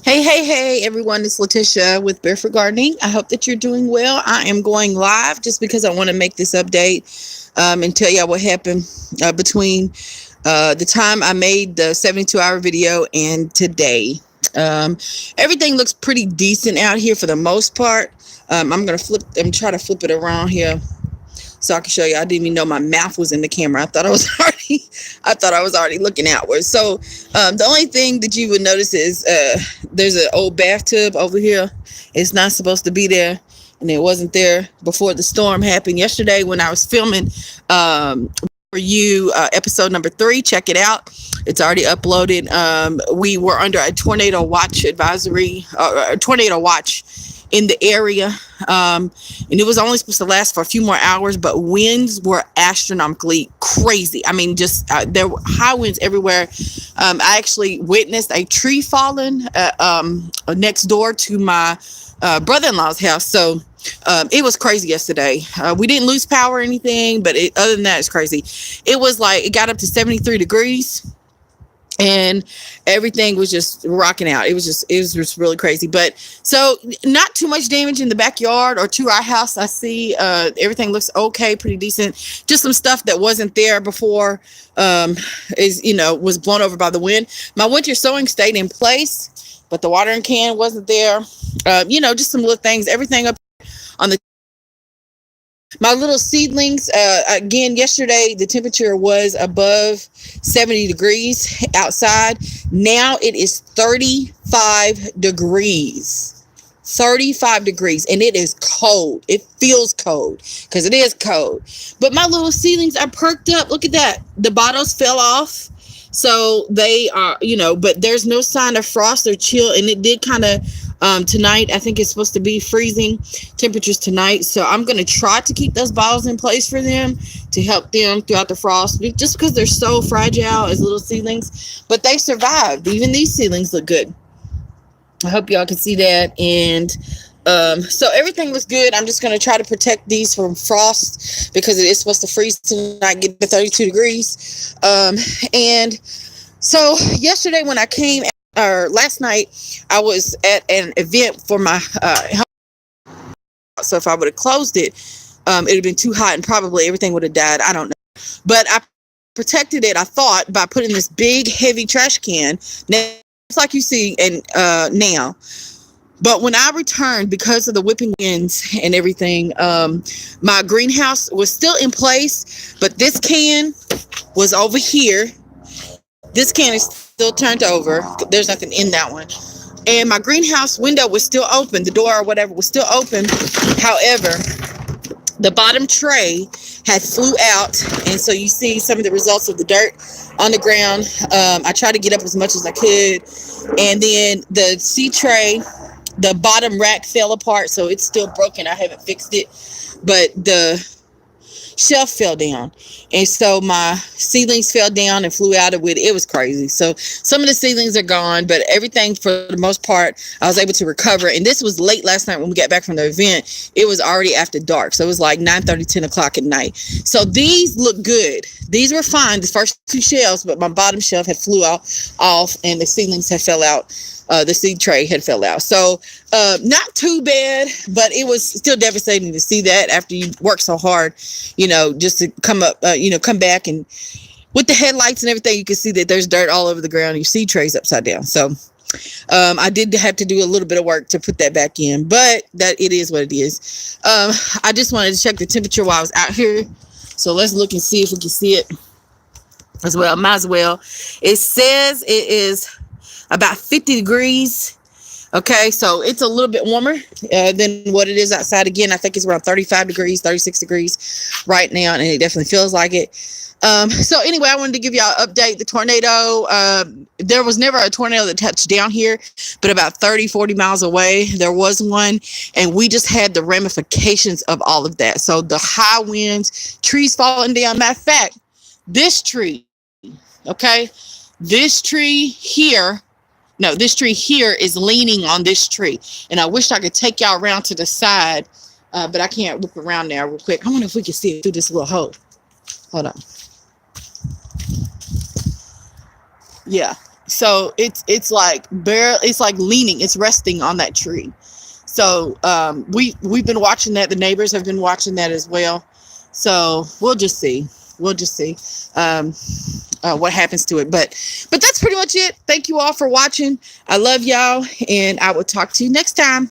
Hey, everyone. It's Letitia with Barefoot Gardening. I hope that you're doing well. I am going live just because I want to make this update and tell y'all what happened between the time I made the 72-hour video and today. Um, Everything looks pretty decent out here for the most part. I'm trying to flip it around here so I can show you. I didn't even know my mouth was in the camera. I thought I was already looking outwards. So the only thing that you would notice is there's an old bathtub over here. It's not supposed to be there, and it wasn't there before the storm happened yesterday when I was filming for you episode number 3. Check it out. It's already uploaded. We were under a tornado watch advisory, a tornado watch in the area, and it was only supposed to last for a few more hours, but winds were astronomically crazy. I mean, just there were high winds everywhere. I actually witnessed a tree falling next door to my brother-in-law's house. So it was crazy yesterday. We didn't lose power or anything, but other than that, it's crazy. It was like it got up to 73 degrees. And everything was just rocking out. It was just really crazy. But so not too much damage in the backyard or to our house. I see everything looks okay, pretty decent. Just some stuff that wasn't there before was blown over by the wind. My winter sowing stayed in place, but the watering can wasn't there. Just some little things. Everything up on the my little seedlings, again, yesterday, the temperature was above 70 degrees outside. Now it is 35 degrees. 35 degrees, and it is cold. It feels cold because it is cold. But my little seedlings are perked up. Look at that. The bottles fell off. So they are, but there's no sign of frost or chill. And it did kind of tonight. I think it's supposed to be freezing temperatures tonight. So I'm going to try to keep those bottles in place for them to help them throughout the frost, just because they're so fragile as little seedlings. But they survived. Even these seedlings look good. I hope y'all can see that. And so everything looks good. I'm just going to try to protect these from frost because it is supposed to freeze tonight, get to 32 degrees. And so yesterday when I came, or last night, I was at an event for my so if I would have closed it, it would have been too hot and probably everything would have died. I don't know. But I protected it, I thought, by putting this big, heavy trash can. Now, it's like you see and now. But when I returned, because of the whipping winds and everything, my greenhouse was still in place, but this can was over here. This can is still turned over. There's nothing in that one. And my greenhouse window was still open. The door or whatever was still open. However, the bottom tray had flew out. And so you see some of the results of the dirt on the ground. I tried to get up as much as I could. And then the seed tray, the bottom rack fell apart, so it's still broken. I haven't fixed it, but the shelf fell down, and so my seedlings fell down and flew out of it. It was crazy. So some of the seedlings are gone, but everything for the most part I was able to recover. And this was late last night when we got back from the event. It was already after dark, so it was like 9:30, 10 o'clock at night. So these look good. These were fine, the first 2 shelves, but my bottom shelf had flew off and the seedlings had fell out. The seed tray had fell out. So not too bad, but it was still devastating to see that after you work so hard, just to come up, come back, and with the headlights and everything, you can see that there's dirt all over the ground. Your seed tray's upside down. So I did have to do a little bit of work to put that back in, but that it is what it is. I just wanted to check the temperature while I was out here. So let's look and see if we can see it as well. Might as well. It says it is about 50 degrees. Okay, so it's a little bit warmer than what it is outside. Again, I think it's around 35 degrees, 36 degrees right now, and it definitely feels like it. So anyway, I wanted to give y'all an update. The tornado, there was never a tornado that touched down here, but about 30, 40 miles away, there was one, and we just had the ramifications of all of that. So the high winds, trees falling down. Matter of fact, this tree, okay, this tree here is leaning on this tree. And I wish I could take y'all around to the side, but I can't look around there real quick. I wonder if we can see it through this little hole. Hold on. Yeah. So it's like leaning, it's resting on that tree. So we've been watching that. The neighbors have been watching that as well. So we'll just see. We'll just see what happens to it. But that's pretty much it. Thank you all for watching. I love y'all, and I will talk to you next time.